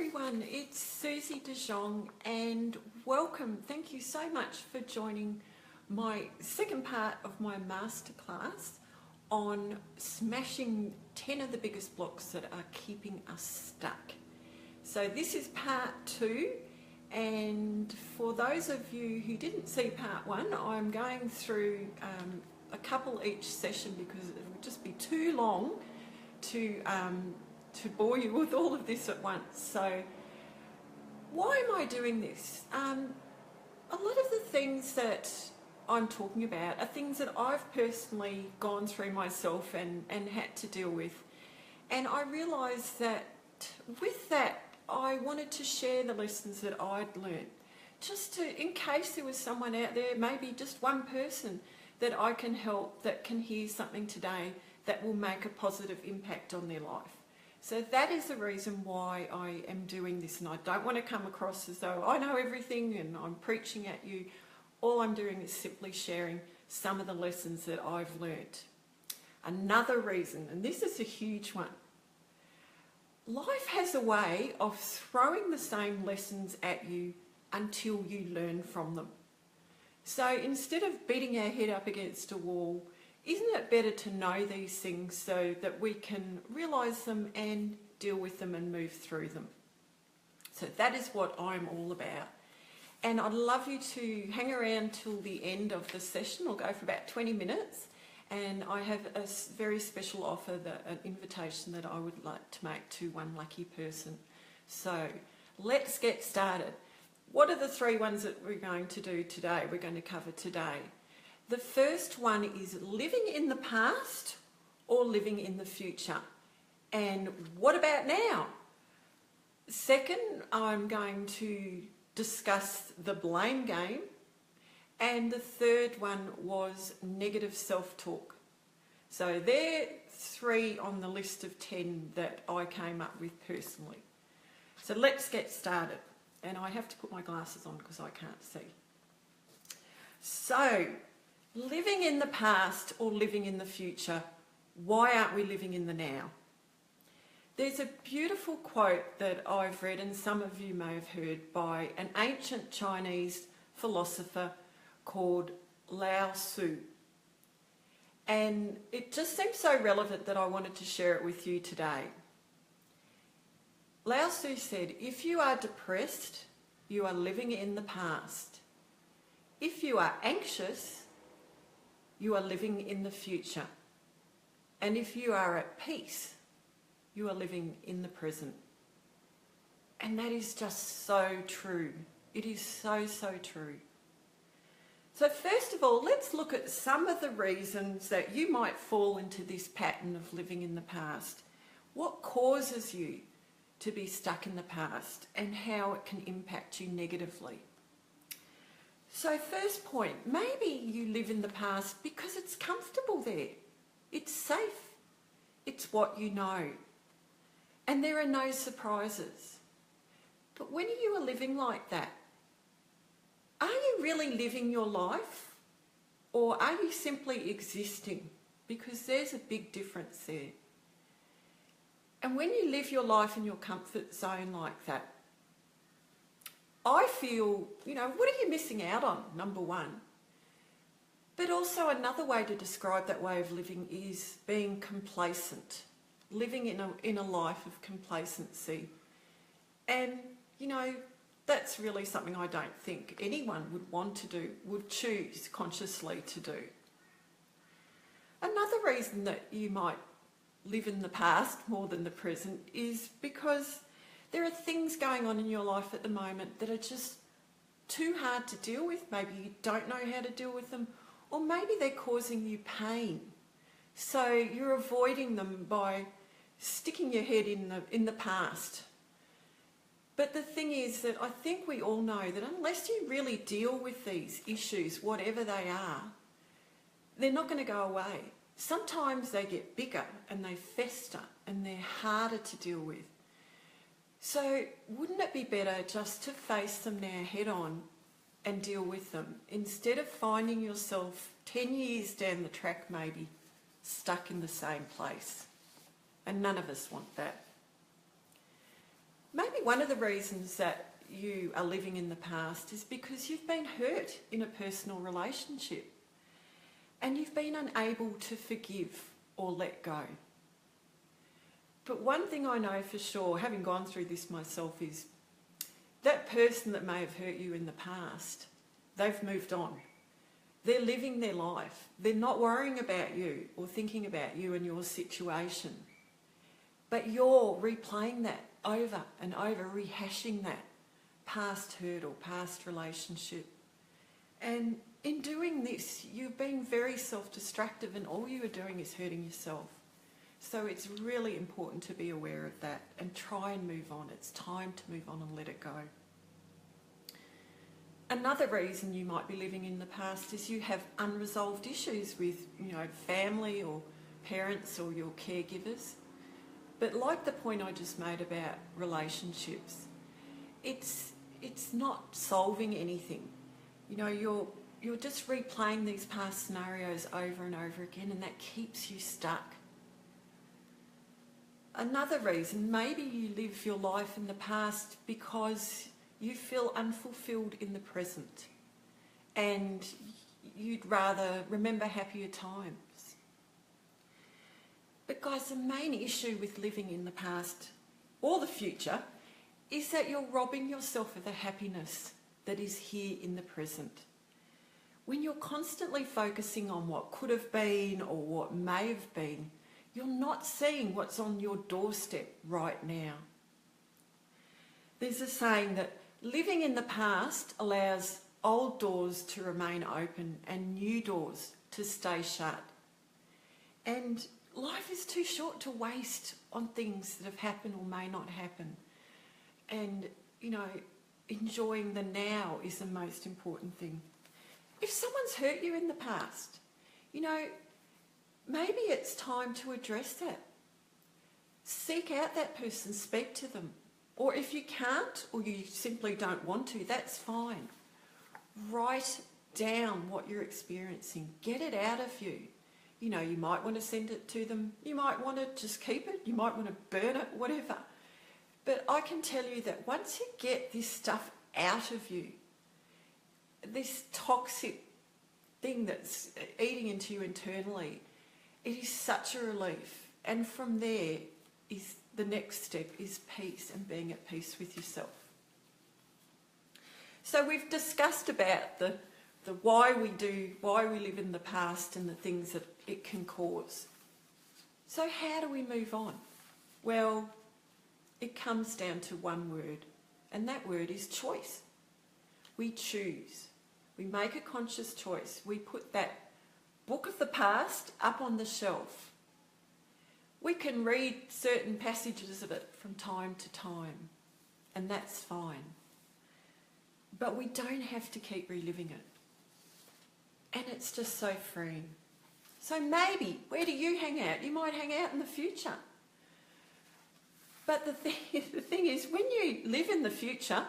everyone, it's Susie de Jong and welcome. Thank you so much for joining my second part of my masterclass on smashing 10 of the biggest blocks that are keeping us stuck. So this is part 2, and for those of you who didn't see part 1, I'm going through a couple each session because it would just be too long to bore you with all of this at once. So why am I doing this? A lot of the things that I'm talking about are things that I've personally gone through myself and had to deal with. And I realised that with that, I wanted to share the lessons that I'd learned, just to, in case there was someone out there, maybe just one person that I can help, that can hear something today that will make a positive impact on their life. So that is the reason why I am doing this, and I don't want to come across as though I know everything and I'm preaching at you. All I'm doing is simply sharing some of the lessons that I've learnt. Another reason, and this is a huge one, life has a way of throwing the same lessons at you until you learn from them. So instead of beating our head up against a wall, isn't it better to know these things so that we can realise them and deal with them and move through them? So that is what I'm all about. And I'd love you to hang around till the end of the session. I'll go for about 20 minutes. And I have a very special offer, an invitation that I would like to make to one lucky person. So let's get started. What are the 3 ones that we're going to do today? We're going to cover today. The first one is living in the past or living in the future. And what about now? Second, I'm going to discuss the blame game. And the third one was negative self-talk. So they're 3 on the list of 10 that I came up with personally. So let's get started. And I have to put my glasses on because I can't see. So, living in the past or living in the future, why aren't we living in the now? There's a beautiful quote that I've read, and some of you may have heard, by an ancient Chinese philosopher called Lao Tzu. And it just seems so relevant that I wanted to share it with you today. Lao Tzu said, if you are depressed, you are living in the past. If you are anxious, you are living in the future. And if you are at peace, you are living in the present. And that is just so true. It is so, so true. So first of all, let's look at some of the reasons that you might fall into this pattern of living in the past. What causes you to be stuck in the past and how it can impact you negatively? So first point, maybe you live in the past because it's comfortable there. It's safe. It's what you know. And there are no surprises. But when you are living like that, are you really living your life, or are you simply existing? Because there's a big difference there. And when you live your life in your comfort zone like that, I feel, what are you missing out on, number one? But also another way to describe that way of living is being complacent, living in a life of complacency. And, that's really something I don't think anyone would want to do, would choose consciously to do. Another reason that you might live in the past more than the present is because there are things going on in your life at the moment that are just too hard to deal with. Maybe you don't know how to deal with them, or maybe they're causing you pain. So you're avoiding them by sticking your head in the past. But the thing is that I think we all know that unless you really deal with these issues, whatever they are, they're not going to go away. Sometimes they get bigger and they fester and they're harder to deal with. So wouldn't it be better just to face them now head on and deal with them, instead of finding yourself 10 years down the track maybe stuck in the same place? And none of us want that. Maybe maybe one of the reasons that you are living in the past is because you've been hurt in a personal relationship and you've been unable to forgive or let go. But one thing I know for sure, having gone through this myself, is that person that may have hurt you in the past, they've moved on. They're living their life. They're not worrying about you or thinking about you and your situation. But you're replaying that over and over, rehashing that past hurt or past relationship. And in doing this, you've been very self-destructive and all you are doing is hurting yourself. So it's really important to be aware of that and try and move on. It's time to move on and let it go. Another reason you might be living in the past is you have unresolved issues with, family or parents or your caregivers. But like the point I just made about relationships, it's not solving anything. You're just replaying these past scenarios over and over again, and that keeps you stuck. Another reason, maybe you live your life in the past because you feel unfulfilled in the present and you'd rather remember happier times. But guys, the main issue with living in the past or the future is that you're robbing yourself of the happiness that is here in the present. When you're constantly focusing on what could have been or what may have been, you're not seeing what's on your doorstep right now. There's a saying that living in the past allows old doors to remain open and new doors to stay shut. And life is too short to waste on things that have happened or may not happen. And, enjoying the now is the most important thing. If someone's hurt you in the past, maybe it's time to address that. Seek out that person, speak to them. Or if you can't, or you simply don't want to, that's fine. Write down what you're experiencing. Get it out of you. You might want to send it to them. You might want to just keep it. You might want to burn it, whatever. But I can tell you that once you get this stuff out of you, this toxic thing that's eating into you internally, it is such a relief. And from there, the next step is peace and being at peace with yourself. So we've discussed about the why we live in the past and the things that it can cause. So how do we move on? Well, it comes down to one word, and that word is choice. We choose. We make a conscious choice. We put that book of the past up on the shelf. We can read certain passages of it from time to time, and that's fine. But we don't have to keep reliving it. And it's just so freeing. So maybe, where do you hang out? You might hang out in the future. But the thing is, when you live in the future,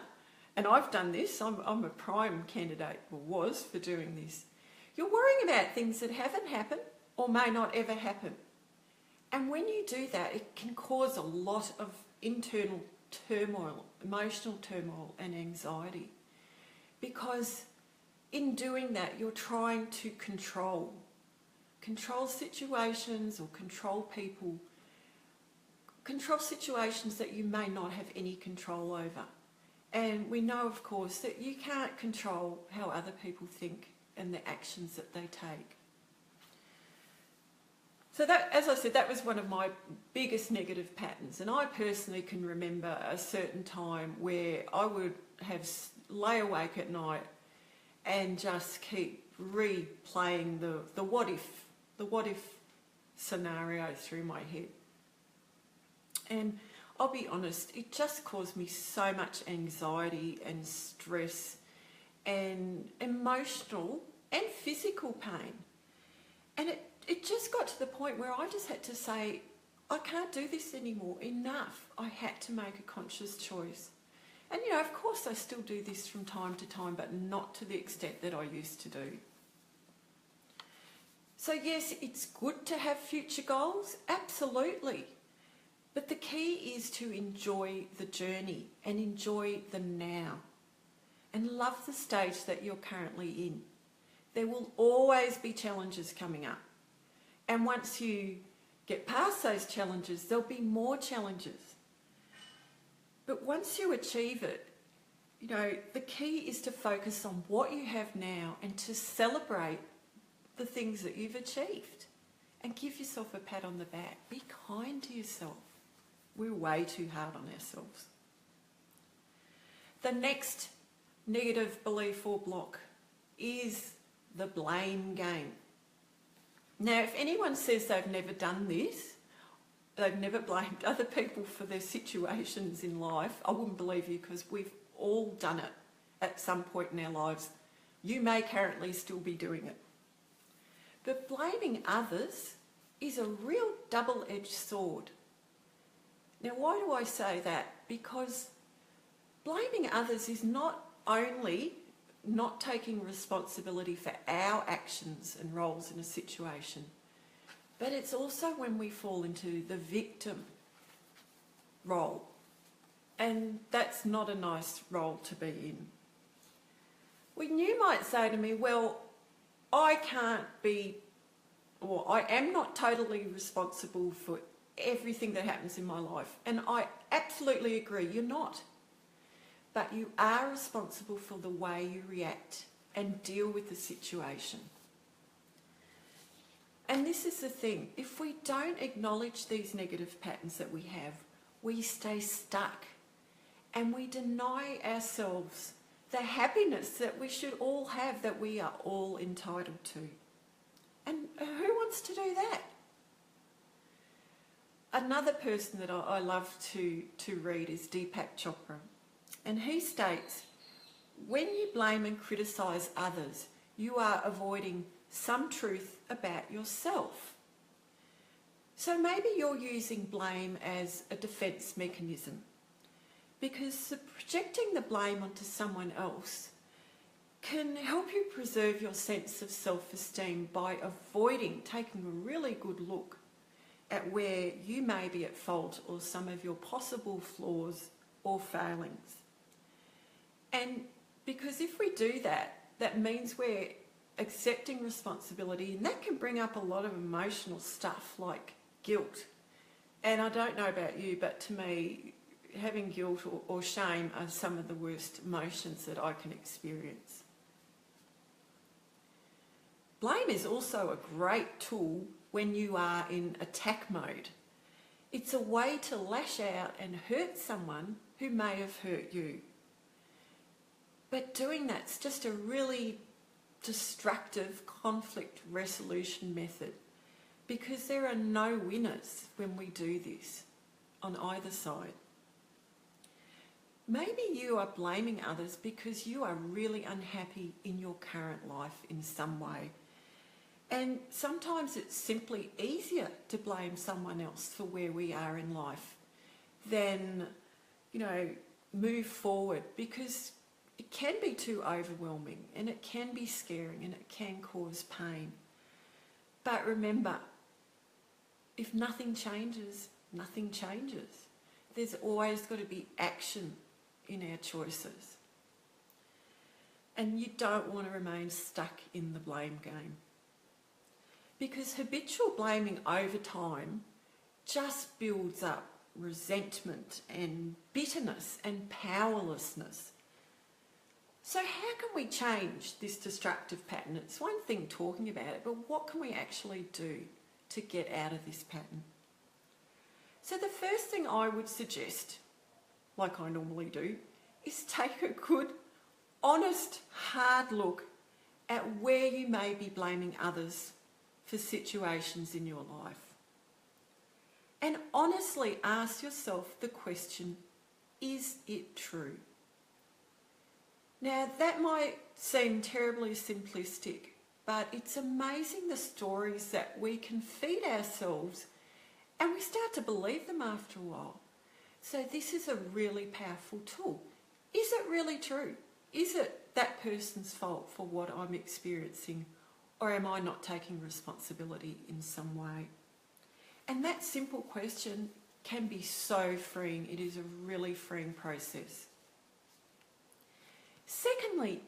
and I've done this, I'm a prime candidate, or was, for doing this, you're worrying about things that haven't happened or may not ever happen. And when you do that, it can cause a lot of internal turmoil, emotional turmoil and anxiety. Because in doing that, you're trying to control situations or control people, control situations that you may not have any control over. And we know, of course, that you can't control how other people think and the actions that they take. So that, as I said, that was one of my biggest negative patterns. And I personally can remember a certain time where I would lay awake at night and just keep replaying the what if scenario through my head. And I'll be honest, it just caused me so much anxiety and stress and emotional and physical pain. And it just got to the point where I just had to say, I can't do this anymore, enough. I had to make a conscious choice. And of course I still do this from time to time, but not to the extent that I used to do. So yes, it's good to have future goals, absolutely. But the key is to enjoy the journey and enjoy the now and love the stage that you're currently in. There will always be challenges coming up. And once you get past those challenges, there'll be more challenges. But once you achieve it, the key is to focus on what you have now and to celebrate the things that you've achieved. And give yourself a pat on the back. Be kind to yourself. We're way too hard on ourselves. The next negative belief or block is the blame game. Now, if anyone says they've never done this, they've never blamed other people for their situations in life, I wouldn't believe you, because we've all done it at some point in our lives. You may currently still be doing it. But blaming others is a real double-edged sword. Now, why do I say that? Because blaming others is not only not taking responsibility for our actions and roles in a situation, but it's also when we fall into the victim role. And that's not a nice role to be in. When you might say to me, well, I am not totally responsible for everything that happens in my life. And I absolutely agree, you're not. But you are responsible for the way you react and deal with the situation. And this is the thing, if we don't acknowledge these negative patterns that we have, we stay stuck and we deny ourselves the happiness that we should all have, that we are all entitled to. And who wants to do that? Another person that I love to read is Deepak Chopra. And he states, when you blame and criticise others, you are avoiding some truth about yourself. So maybe you're using blame as a defence mechanism, because projecting the blame onto someone else can help you preserve your sense of self-esteem by avoiding taking a really good look at where you may be at fault or some of your possible flaws or failings. And because if we do that, that means we're accepting responsibility, and that can bring up a lot of emotional stuff like guilt. And I don't know about you, but to me, having guilt or shame are some of the worst emotions that I can experience. Blame is also a great tool when you are in attack mode. It's a way to lash out and hurt someone who may have hurt you. But doing that's just a really destructive conflict resolution method, because there are no winners when we do this on either side. Maybe you are blaming others because you are really unhappy in your current life in some way. And sometimes it's simply easier to blame someone else for where we are in life than, move forward, because it can be too overwhelming and it can be scaring and it can cause pain. But remember, if nothing changes, nothing changes. There's always got to be action in our choices. And you don't want to remain stuck in the blame game, because habitual blaming over time just builds up resentment and bitterness and powerlessness. So how can we change this destructive pattern? It's one thing talking about it, but what can we actually do to get out of this pattern? So the first thing I would suggest, like I normally do, is take a good, honest, hard look at where you may be blaming others for situations in your life. And honestly ask yourself the question, is it true? Now, that might seem terribly simplistic, but it's amazing the stories that we can feed ourselves and we start to believe them after a while. So this is a really powerful tool. Is it really true? Is it that person's fault for what I'm experiencing, or am I not taking responsibility in some way? And that simple question can be so freeing. It is a really freeing process. Secondly,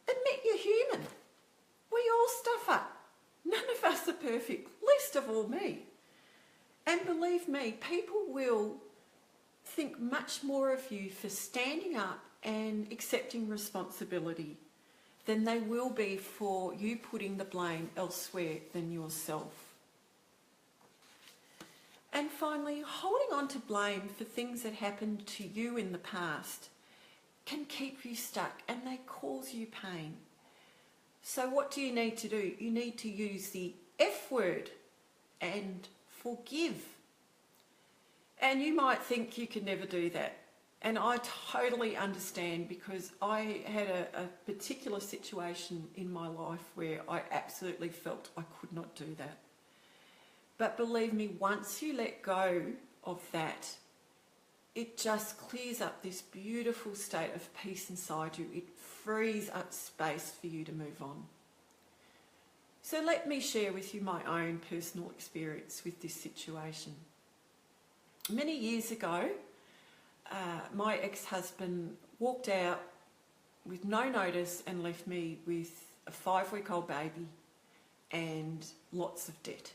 admit you're human. We all stuff up. None of us are perfect, least of all me. And believe me, people will think much more of you for standing up and accepting responsibility than they will be for you putting the blame elsewhere than yourself. And finally, holding on to blame for things that happened to you in the past can keep you stuck and they cause you pain. So what do you need to do? You need to use the F word and forgive. And you might think you can never do that. And I totally understand, because I had a particular situation in my life where I absolutely felt I could not do that. But believe me, once you let go of that, it just clears up this beautiful state of peace inside you. It frees up space for you to move on. So let me share with you my own personal experience with this situation. Many years ago, my ex-husband walked out with no notice and left me with a 5-week-old baby and lots of debt.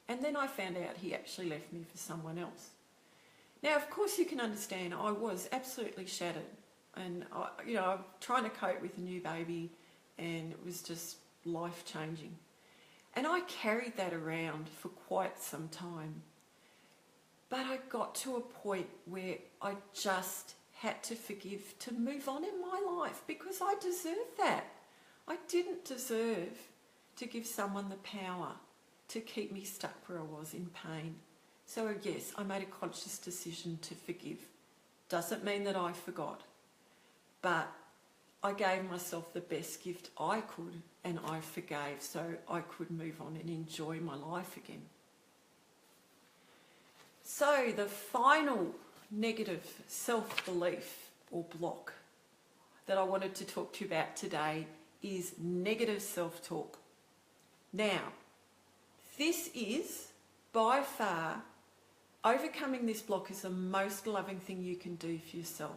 And then I found out he actually left me for someone else. Now, of course, you can understand I was absolutely shattered, and I'm trying to cope with a new baby, and it was just life-changing. And I carried that around for quite some time. But I got to a point where I just had to forgive to move on in my life, because I deserved that. I didn't deserve to give someone the power to keep me stuck where I was in pain. So yes, I made a conscious decision to forgive. Doesn't mean that I forgot, but I gave myself the best gift I could, and I forgave so I could move on and enjoy my life again. So the final negative self-belief or block that I wanted to talk to you about today is negative self-talk. Now, this is by far, overcoming this block is the most loving thing you can do for yourself.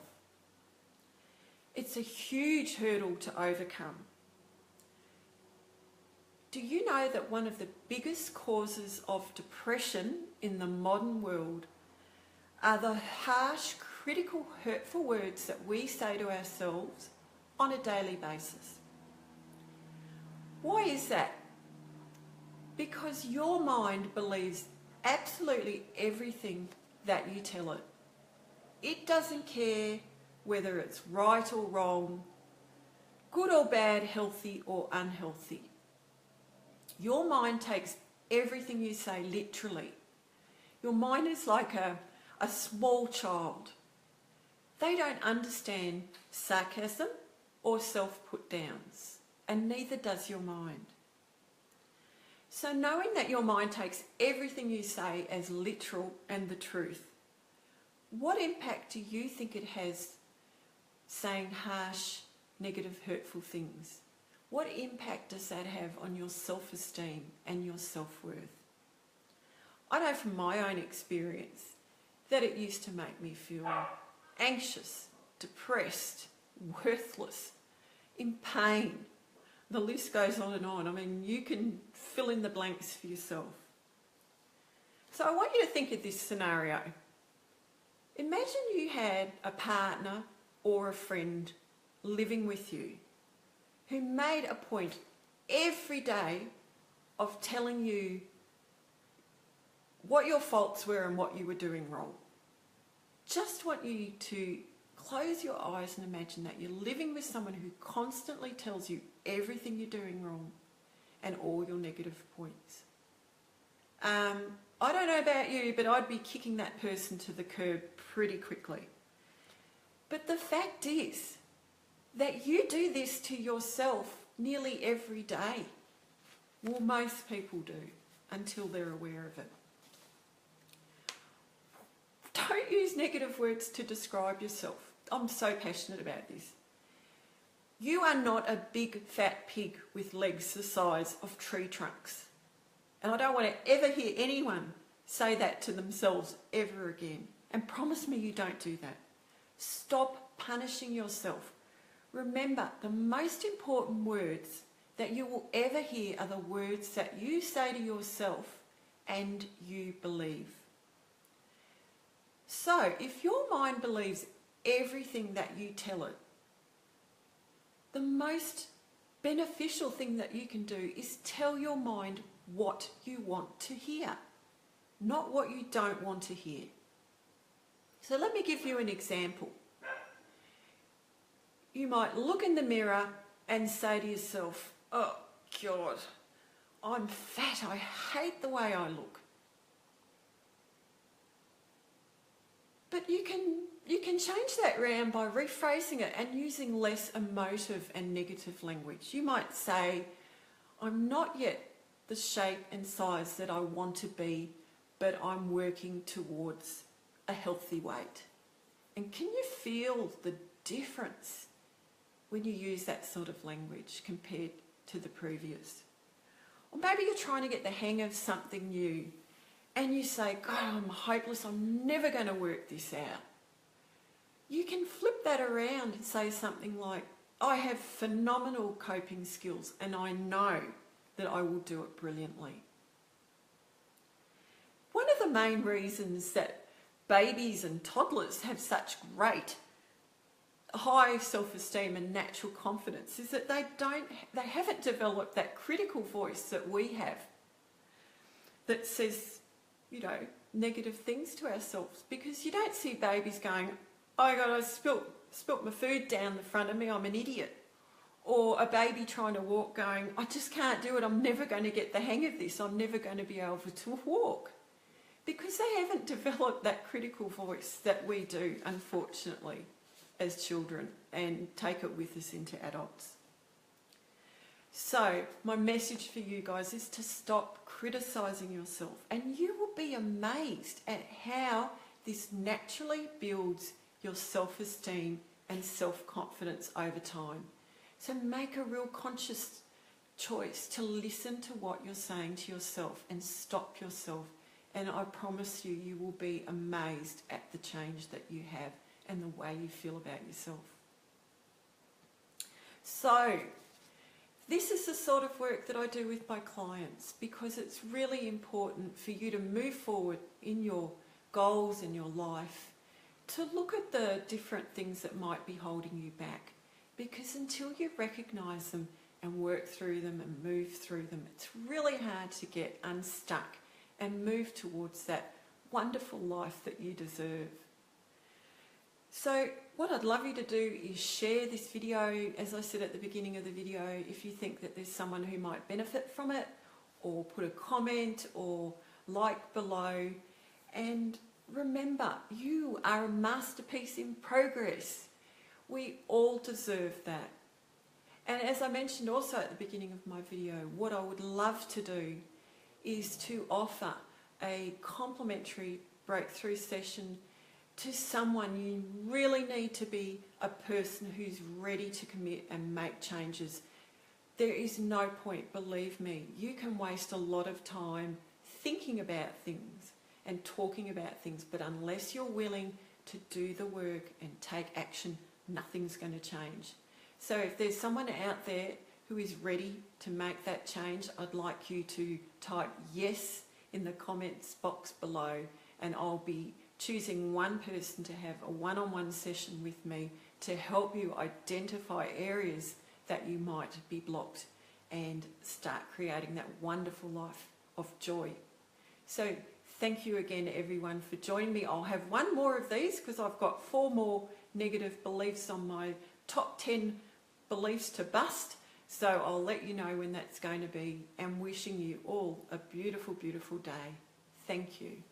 It's a huge hurdle to overcome. Do you know that one of the biggest causes of depression in the modern world are the harsh, critical, hurtful words that we say to ourselves on a daily basis? Why is that? Because your mind believes absolutely everything that you tell it. It doesn't care whether it's right or wrong, good or bad, healthy or unhealthy. Your mind takes everything you say literally. Your mind is like a small child. They don't understand sarcasm or self-put-downs, and neither does your mind. So knowing that your mind takes everything you say as literal and the truth, what impact do you think it has saying harsh, negative, hurtful things? What impact does that have on your self-esteem and your self-worth? I know from my own experience that it used to make me feel anxious, depressed, worthless, in pain. The list goes on and on. I mean, you can fill in the blanks for yourself. So I want you to think of this scenario. Imagine you had a partner or a friend living with you who made a point every day of telling you what your faults were and what you were doing wrong. Just want you to close your eyes and imagine that you're living with someone who constantly tells you everything you're doing wrong and all your negative points. I don't know about you, but I'd be kicking that person to the curb pretty quickly. But the fact is that you do this to yourself nearly every day. Well, most people do, until they're aware of it. Don't use negative words to describe yourself. I'm so passionate about this. You are not a big fat pig with legs the size of tree trunks. And I don't want to ever hear anyone say that to themselves ever again. And promise me you don't do that. Stop punishing yourself. Remember, the most important words that you will ever hear are the words that you say to yourself and you believe. So, if your mind believes everything that you tell it, the most beneficial thing that you can do is tell your mind what you want to hear, not what you don't want to hear. So let me give you an example. You might look in the mirror and say to yourself, "Oh God, I'm fat, I hate the way I look." But you can change that round by rephrasing it and using less emotive and negative language. You might say, "I'm not yet the shape and size that I want to be, but I'm working towards a healthy weight." And can you feel the difference when you use that sort of language compared to the previous? Or maybe you're trying to get the hang of something new and you say, "God, I'm hopeless, I'm never going to work this out." You can flip that around and say something like, "I have phenomenal coping skills and I know that I will do it brilliantly." One of the main reasons that babies and toddlers have such great high self-esteem and natural confidence is that they haven't developed that critical voice that we have that says, negative things to ourselves. Because you don't see babies going, "Oh God, I spilt my food down the front of me, I'm an idiot." Or a baby trying to walk going, "I just can't do it, I'm never going to get the hang of this, I'm never going to be able to walk." Because they haven't developed that critical voice that we do, unfortunately, as children, and take it with us into adults. So my message for you guys is to stop criticising yourself, and you will be amazed at how this naturally builds your self-esteem and self-confidence over time. So make a real conscious choice to listen to what you're saying to yourself and stop yourself, and I promise you, you will be amazed at the change that you have and the way you feel about yourself. So this is the sort of work that I do with my clients, because it's really important for you to move forward in your goals in your life, to look at the different things that might be holding you back, because until you recognise them and work through them and move through them, it's really hard to get unstuck and move towards that wonderful life that you deserve. So what I'd love you to do is share this video, as I said at the beginning of the video, if you think that there's someone who might benefit from it, or put a comment or like below. And remember, you are a masterpiece in progress. We all deserve that. And as I mentioned also at the beginning of my video, what I would love to do is to offer a complimentary breakthrough session to someone. You really need to be a person who's ready to commit and make changes. There is no point, believe me, you can waste a lot of time thinking about things and talking about things, but unless you're willing to do the work and take action, nothing's going to change. So if there's someone out there who is ready to make that change, I'd like you to type yes in the comments box below, and I'll be choosing one person to have a one-on-one session with me to help you identify areas that you might be blocked and start creating that wonderful life of joy. So thank you again, everyone, for joining me. I'll have one more of these because I've got 4 more negative beliefs on my top 10 beliefs to bust. So I'll let you know when that's going to be, and wishing you all a beautiful, beautiful day. Thank you.